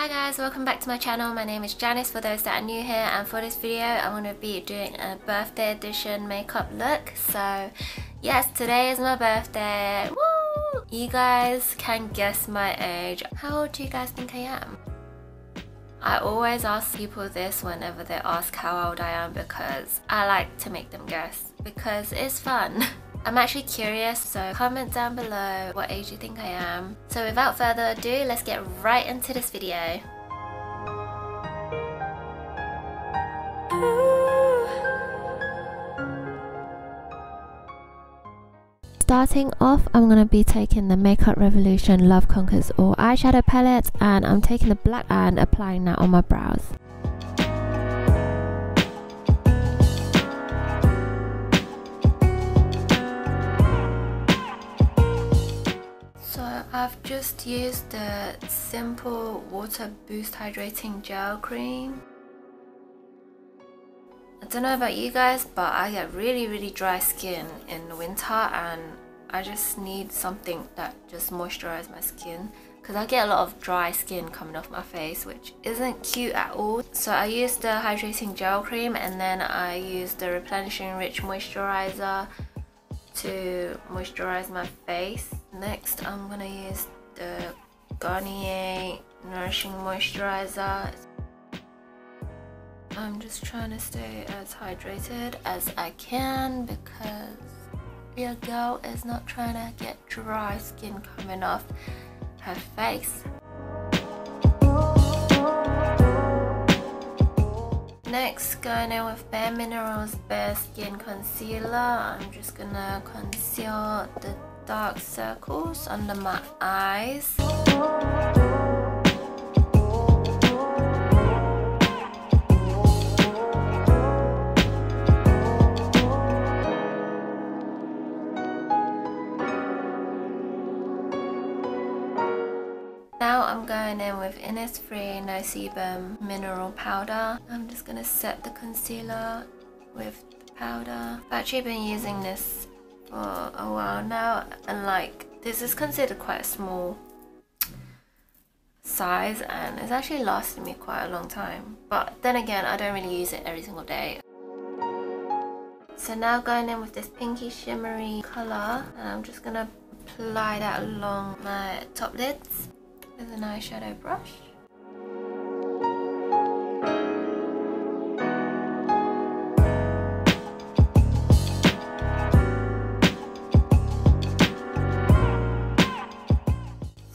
Hi guys, welcome back to my channel. My name is Janice for those that are new here, and for this video I'm going to be doing a birthday edition makeup look. So yes, today is my birthday. Woo! You guys can guess my age. How old do you guys think I am? I always ask people this whenever they ask how old I am because I like to make them guess because it's fun. I'm actually curious, so comment down below what age you think I am. So without further ado, let's get right into this video. Starting off, I'm going to be taking the Makeup Revolution Love Conquers All eyeshadow palette, and I'm taking the black and applying that on my brows. I've just used the Simple Water Boost Hydrating Gel Cream. I don't know about you guys, but I get really dry skin in the winter and I just need something that just moisturizes my skin because I get a lot of dry skin coming off my face, which isn't cute at all. So I used the Hydrating Gel Cream and then I used the Replenishing Rich Moisturiser to moisturize my face. Next I'm gonna use the Garnier Nourishing Moisturiser. I'm just trying to stay as hydrated as I can because your girl is not trying to get dry skin coming off her face. Next, going in with BareMinerals Bareskin Concealer. I'm just gonna conceal the dark circles under my eyes. Now I'm going in with Innisfree No-sebum Mineral Powder. I'm just going to set the concealer with the powder. I've actually been using this for a while now, and like this is considered quite a small size and it's actually lasted me quite a long time. But then again, I don't really use it every single day. So now going in with this pinky shimmery colour, and I'm just going to apply that along my top lids with an eyeshadow brush.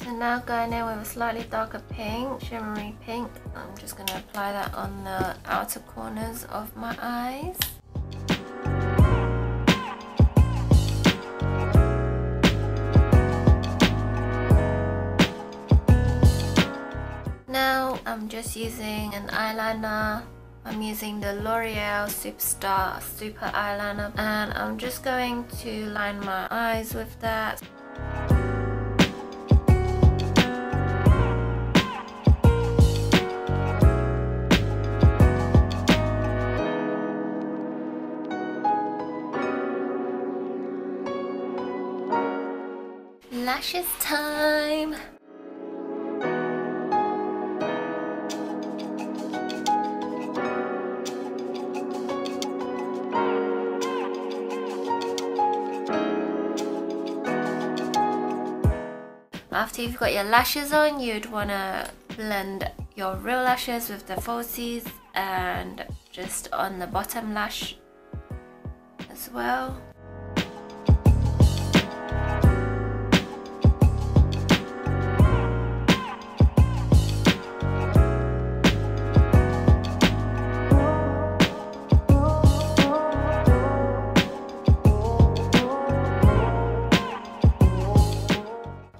So now going in with a slightly darker pink, shimmery pink, I'm just going to apply that on the outer corners of my eyes. Now I'm just using an eyeliner. I'm using the L'Oreal Superstar Super Eyeliner, and I'm just going to line my eyes with that. Lashes time! After you've got your lashes on, you'd want to blend your real lashes with the falsies and just on the bottom lash as well.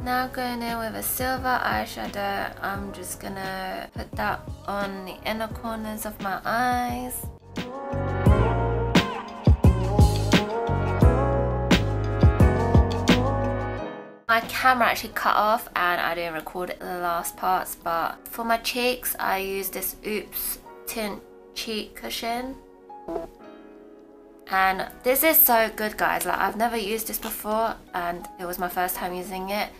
Now going in with a silver eyeshadow, I'm just gonna put that on the inner corners of my eyes. My camera actually cut off and I didn't record the last parts, but for my cheeks I use this Oops Tint cheek cushion. And this is so good, guys. Like, I've never used this before and it was my first time using it.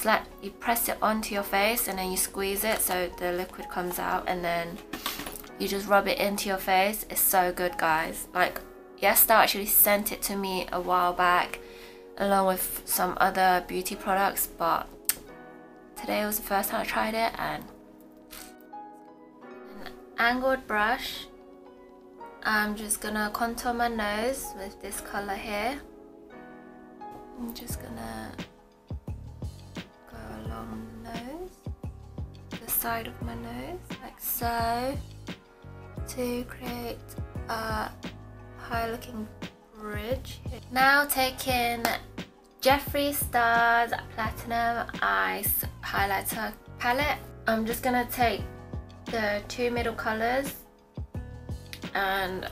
It's like you press it onto your face and then you squeeze it so the liquid comes out, and then you just rub it into your face. It's so good, guys. Like, JEFFREE actually sent it to me a while back along with some other beauty products, but today was the first time I tried it. And an angled brush, I'm just gonna contour my nose with this color here. I'm just gonna go along the nose, the side of my nose, like so, to create a high looking bridge. Now taking JEFFREESTAR's Platinum Ice Highlighter Palette, I'm just gonna take the two middle colors and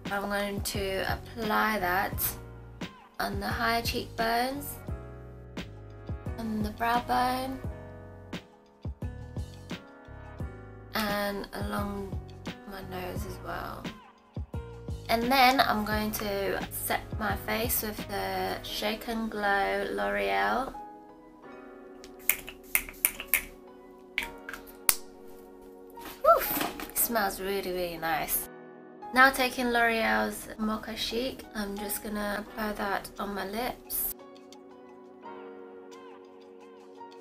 I'm going to apply that on the high cheekbones, on the brow bone, and along my nose as well. And then I'm going to set my face with the Shake and Glow L'Oreal. It smells really nice. Now taking L'Oreal's Mocha Chic, I'm just gonna apply that on my lips.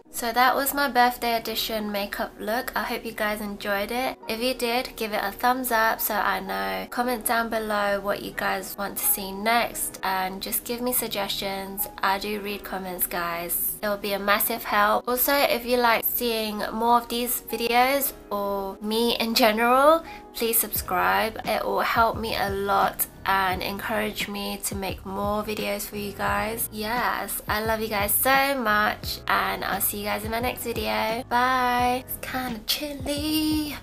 So that was my birthday edition makeup look. I hope you guys enjoyed it. If you did, give it a thumbs up so I know. Comment down below what you guys want to see next and just give me suggestions. I do read comments, guys. It will be a massive help. Also, if you like seeing more of these videos or me in general, please subscribe. It will help me a lot and encourage me to make more videos for you guys. Yes, I love you guys so much and I'll see you guys in my next video. Bye. It's kind of chilly.